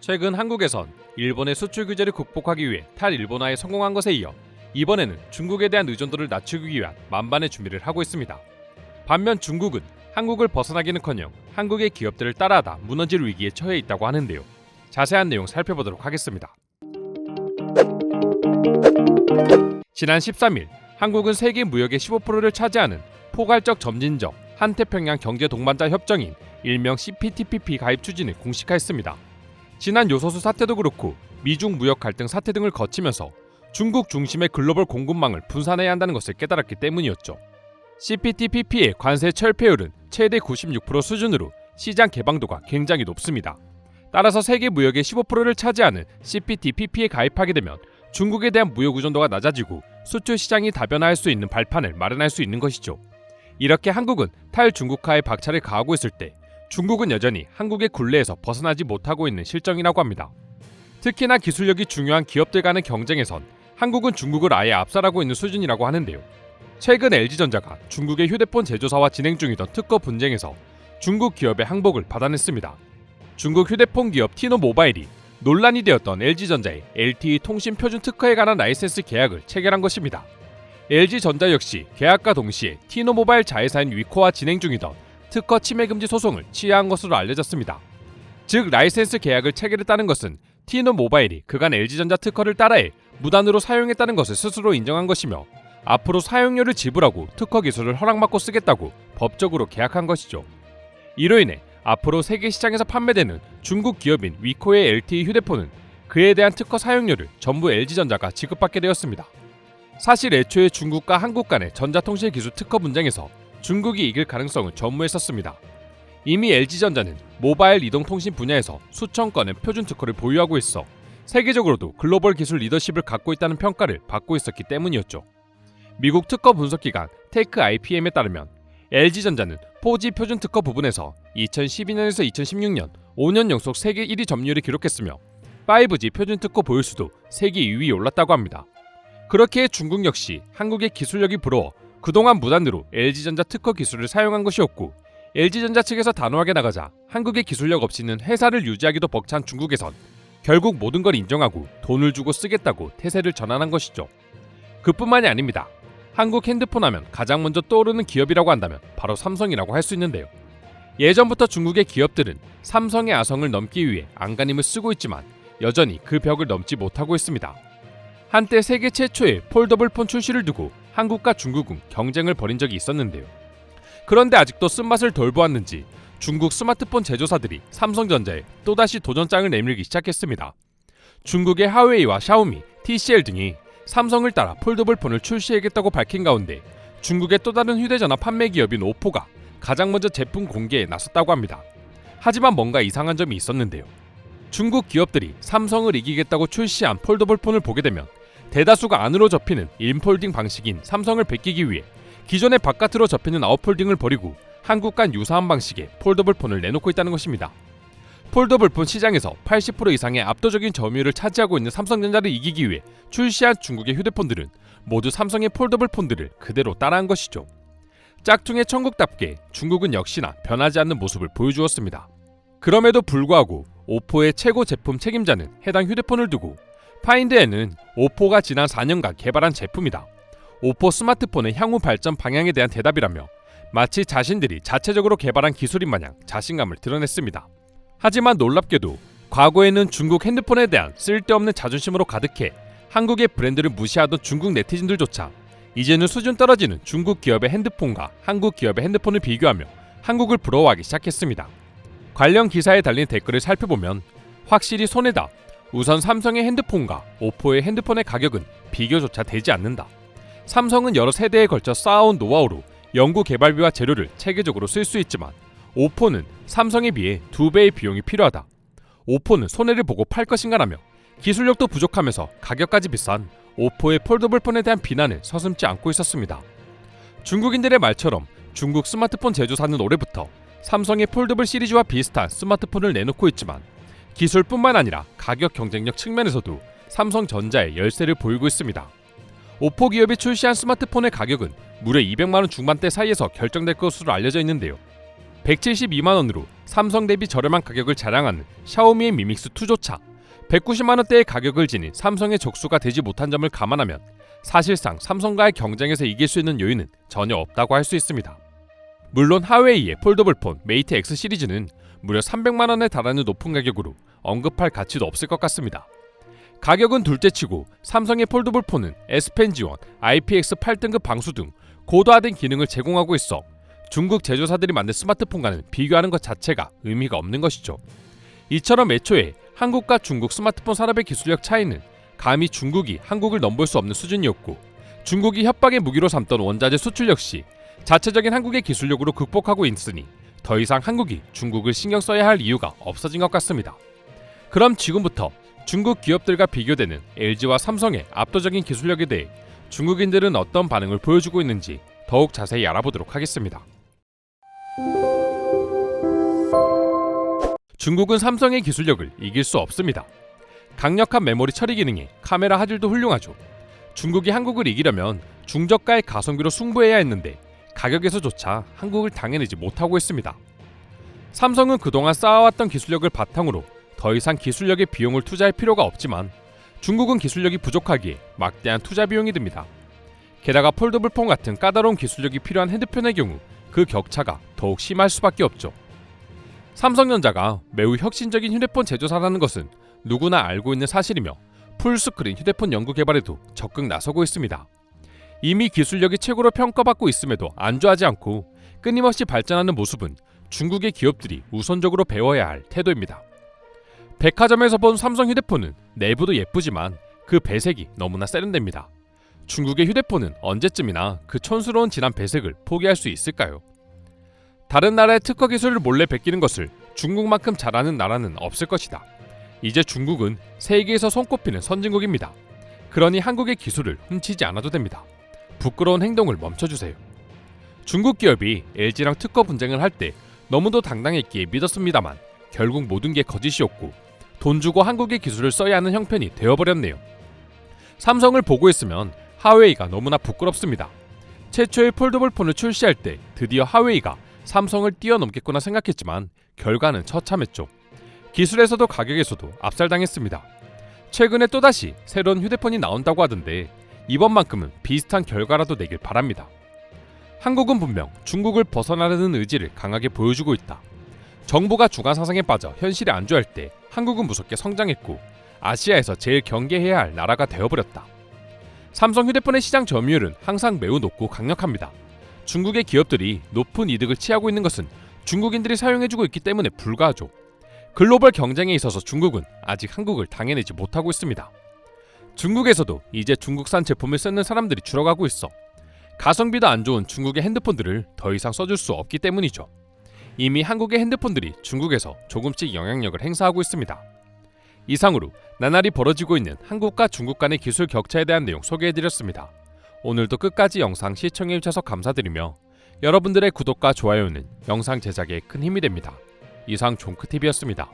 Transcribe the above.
최근 한국에선 일본의 수출 규제를 극복하기 위해 탈일본화에 성공한 것에 이어 이번에는 중국에 대한 의존도를 낮추기 위한 만반의 준비를 하고 있습니다. 반면 중국은 한국을 벗어나기는커녕 한국의 기업들을 따라하다 무너질 위기에 처해 있다고 하는데요. 자세한 내용 살펴보도록 하겠습니다. 지난 13일 한국은 세계 무역의 15%를 차지하는 포괄적 점진적 한태평양 경제 동반자 협정인 일명 CPTPP 가입 추진을 공식화했습니다. 지난 요소수 사태도 그렇고 미중 무역 갈등 사태 등을 거치면서 중국 중심의 글로벌 공급망을 분산해야 한다는 것을 깨달았기 때문이었죠. CPTPP의 관세 철폐율은 최대 96% 수준으로 시장 개방도가 굉장히 높습니다. 따라서 세계 무역의 15%를 차지하는 CPTPP에 가입하게 되면 중국에 대한 무역 의존도가 낮아지고 수출 시장이 다변화할 수 있는 발판을 마련할 수 있는 것이죠. 이렇게 한국은 탈중국화에 박차를 가하고 있을 때 중국은 여전히 한국의 굴레에서 벗어나지 못하고 있는 실정이라고 합니다. 특히나 기술력이 중요한 기업들 간의 경쟁에선 한국은 중국을 아예 압살하고 있는 수준이라고 하는데요. 최근 LG전자가 중국의 휴대폰 제조사와 진행 중이던 특허 분쟁에서 중국 기업의 항복을 받아냈습니다. 중국 휴대폰 기업 티노모바일이 논란이 되었던 LG전자의 LTE 통신 표준 특허에 관한 라이센스 계약을 체결한 것입니다. LG전자 역시 계약과 동시에 티노모바일 자회사인 위코와 진행 중이던 특허 침해 금지 소송을 취하한 것으로 알려졌습니다. 즉 라이센스 계약을 체결했다는 것은 티노모바일이 그간 LG전자 특허를 따라해 무단으로 사용했다는 것을 스스로 인정한 것이며 앞으로 사용료를 지불하고 특허 기술을 허락받고 쓰겠다고 법적으로 계약한 것이죠. 이로 인해 앞으로 세계 시장에서 판매되는 중국 기업인 위코의 LTE 휴대폰은 그에 대한 특허 사용료를 전부 LG전자가 지급받게 되었습니다. 사실 애초에 중국과 한국 간의 전자통신 기술 특허 분쟁에서 중국이 이길 가능성을 전무했었습니다. 이미 LG전자는 모바일 이동통신 분야에서 수천 건의 표준 특허를 보유하고 있어 세계적으로도 글로벌 기술 리더십을 갖고 있다는 평가를 받고 있었기 때문이었죠. 미국 특허 분석기관 테이크 IPM에 따르면 LG전자는 4G 표준 특허 부분에서 2012년에서 2016년 5년 연속 세계 1위 점유율을 기록했으며 5G 표준 특허 보유수도 세계 2위에 올랐다고 합니다. 그렇게 중국 역시 한국의 기술력이 부러워 그동안 무단으로 LG전자 특허 기술을 사용한 것이었고 LG전자 측에서 단호하게 나가자 한국의 기술력 없이는 회사를 유지하기도 벅찬 중국에선 결국 모든 걸 인정하고 돈을 주고 쓰겠다고 태세를 전환한 것이죠. 그뿐만이 아닙니다. 한국 핸드폰 하면 가장 먼저 떠오르는 기업이라고 한다면 바로 삼성이라고 할 수 있는데요. 예전부터 중국의 기업들은 삼성의 아성을 넘기 위해 안간힘을 쓰고 있지만 여전히 그 벽을 넘지 못하고 있습니다. 한때 세계 최초의 폴더블폰 출시를 두고 한국과 중국은 경쟁을 벌인 적이 있었는데요. 그런데 아직도 쓴맛을 덜 보았는지 중국 스마트폰 제조사들이 삼성전자에 또다시 도전장을 내밀기 시작했습니다. 중국의 하웨이와 샤오미, TCL 등이 삼성을 따라 폴더블폰을 출시하겠다고 밝힌 가운데 중국의 또 다른 휴대전화 판매 기업인 오포가 가장 먼저 제품 공개에 나섰다고 합니다. 하지만 뭔가 이상한 점이 있었는데요. 중국 기업들이 삼성을 이기겠다고 출시한 폴더블폰을 보게 되면 대다수가 안으로 접히는 인폴딩 방식인 삼성을 베끼기 위해 기존의 바깥으로 접히는 아웃폴딩을 버리고 한국과 유사한 방식의 폴더블폰을 내놓고 있다는 것입니다. 폴더블폰 시장에서 80% 이상의 압도적인 점유율을 차지하고 있는 삼성전자를 이기기 위해 출시한 중국의 휴대폰들은 모두 삼성의 폴더블폰들을 그대로 따라한 것이죠. 짝퉁의 천국답게 중국은 역시나 변하지 않는 모습을 보여주었습니다. 그럼에도 불구하고 오포의 최고 제품 책임자는 해당 휴대폰을 두고 파인드에는 오포가 지난 4년간 개발한 제품이다. 오포 스마트폰의 향후 발전 방향에 대한 대답이라며 마치 자신들이 자체적으로 개발한 기술인 마냥 자신감을 드러냈습니다. 하지만 놀랍게도 과거에는 중국 핸드폰에 대한 쓸데없는 자존심으로 가득해 한국의 브랜드를 무시하던 중국 네티즌들조차 이제는 수준 떨어지는 중국 기업의 핸드폰과 한국 기업의 핸드폰을 비교하며 한국을 부러워하기 시작했습니다. 관련 기사에 달린 댓글을 살펴보면 확실히 손해다. 우선 삼성의 핸드폰과 오포의 핸드폰의 가격은 비교조차 되지 않는다. 삼성은 여러 세대에 걸쳐 쌓아온 노하우로 연구 개발비와 재료를 체계적으로 쓸 수 있지만 오포는 삼성에 비해 2배의 비용이 필요하다. 오포는 손해를 보고 팔 것인가라며 기술력도 부족하면서 가격까지 비싼 오포의 폴더블폰에 대한 비난을 서슴지 않고 있었습니다. 중국인들의 말처럼 중국 스마트폰 제조사는 올해부터 삼성의 폴더블 시리즈와 비슷한 스마트폰을 내놓고 있지만 기술뿐만 아니라 가격 경쟁력 측면에서도 삼성전자의 열세를 보이고 있습니다. 오포 기업이 출시한 스마트폰의 가격은 무려 200만원 중반대 사이에서 결정될 것으로 알려져 있는데요. 172만 원으로 삼성 대비 저렴한 가격을 자랑하는 샤오미의 미믹스 2조차 190만 원대의 가격을 지닌 삼성의 적수가 되지 못한 점을 감안하면 사실상 삼성과의 경쟁에서 이길 수 있는 요인은 전혀 없다고 할 수 있습니다. 물론 하웨이의 폴더블폰 메이트 X 시리즈는 무려 300만 원에 달하는 높은 가격으로 언급할 가치도 없을 것 같습니다. 가격은 둘째치고 삼성의 폴더블폰은 S펜 지원, IPX8 등급 방수 등 고도화된 기능을 제공하고 있어 중국 제조사들이 만든 스마트폰과는 비교하는 것 자체가 의미가 없는 것이죠. 이처럼 애초에 한국과 중국 스마트폰 산업의 기술력 차이는 감히 중국이 한국을 넘볼 수 없는 수준이었고, 중국이 협박의 무기로 삼던 원자재 수출 역시 자체적인 한국의 기술력으로 극복하고 있으니 더 이상 한국이 중국을 신경 써야 할 이유가 없어진 것 같습니다. 그럼 지금부터 중국 기업들과 비교되는 LG와 삼성의 압도적인 기술력에 대해 중국인들은 어떤 반응을 보여주고 있는지 더욱 자세히 알아보도록 하겠습니다. 중국은 삼성의 기술력을 이길 수 없습니다. 강력한 메모리 처리 기능에 카메라 화질도 훌륭하죠. 중국이 한국을 이기려면 중저가의 가성비로 승부해야 했는데 가격에서조차 한국을 당해내지 못하고 있습니다. 삼성은 그동안 쌓아왔던 기술력을 바탕으로 더 이상 기술력에 비용을 투자할 필요가 없지만 중국은 기술력이 부족하기에 막대한 투자 비용이 듭니다. 게다가 폴더블폰 같은 까다로운 기술력이 필요한 핸드폰의 경우 그 격차가 더욱 심할 수밖에 없죠. 삼성전자가 매우 혁신적인 휴대폰 제조사라는 것은 누구나 알고 있는 사실이며 풀스크린 휴대폰 연구 개발에도 적극 나서고 있습니다. 이미 기술력이 최고로 평가받고 있음에도 안주하지 않고 끊임없이 발전하는 모습은 중국의 기업들이 우선적으로 배워야 할 태도입니다. 백화점에서 본 삼성 휴대폰은 내부도 예쁘지만 그 배색이 너무나 세련됩니다. 중국의 휴대폰은 언제쯤이나 그 촌스러운 진한 배색을 포기할 수 있을까요? 다른 나라의 특허 기술을 몰래 베끼는 것을 중국만큼 잘하는 나라는 없을 것이다. 이제 중국은 세계에서 손꼽히는 선진국입니다. 그러니 한국의 기술을 훔치지 않아도 됩니다. 부끄러운 행동을 멈춰주세요. 중국 기업이 LG랑 특허 분쟁을 할 때 너무도 당당했기에 믿었습니다만 결국 모든 게 거짓이었고 돈 주고 한국의 기술을 써야 하는 형편이 되어버렸네요. 삼성을 보고 있으면 하웨이가 너무나 부끄럽습니다. 최초의 폴더블폰을 출시할 때 드디어 하웨이가 삼성을 뛰어넘겠구나 생각했지만 결과는 처참했죠. 기술에서도 가격에서도 압살당했습니다. 최근에 또다시 새로운 휴대폰이 나온다고 하던데 이번만큼은 비슷한 결과라도 내길 바랍니다. 한국은 분명 중국을 벗어나려는 의지를 강하게 보여주고 있다. 정부가 주간 사상에 빠져 현실에 안주할 때 한국은 무섭게 성장했고 아시아에서 제일 경계해야 할 나라가 되어버렸다. 삼성 휴대폰의 시장 점유율은 항상 매우 높고 강력합니다. 중국의 기업들이 높은 이득을 취하고 있는 것은 중국인들이 사용해주고 있기 때문에 불가하죠. 글로벌 경쟁에 있어서 중국은 아직 한국을 당해내지 못하고 있습니다. 중국에서도 이제 중국산 제품을 쓰는 사람들이 줄어가고 있어 가성비도 안 좋은 중국의 핸드폰들을 더 이상 써줄 수 없기 때문이죠. 이미 한국의 핸드폰들이 중국에서 조금씩 영향력을 행사하고 있습니다. 이상으로 나날이 벌어지고 있는 한국과 중국 간의 기술 격차에 대한 내용 소개해드렸습니다. 오늘도 끝까지 영상 시청해주셔서 감사드리며 여러분들의 구독과 좋아요는 영상 제작에 큰 힘이 됩니다. 이상 종크TV였습니다.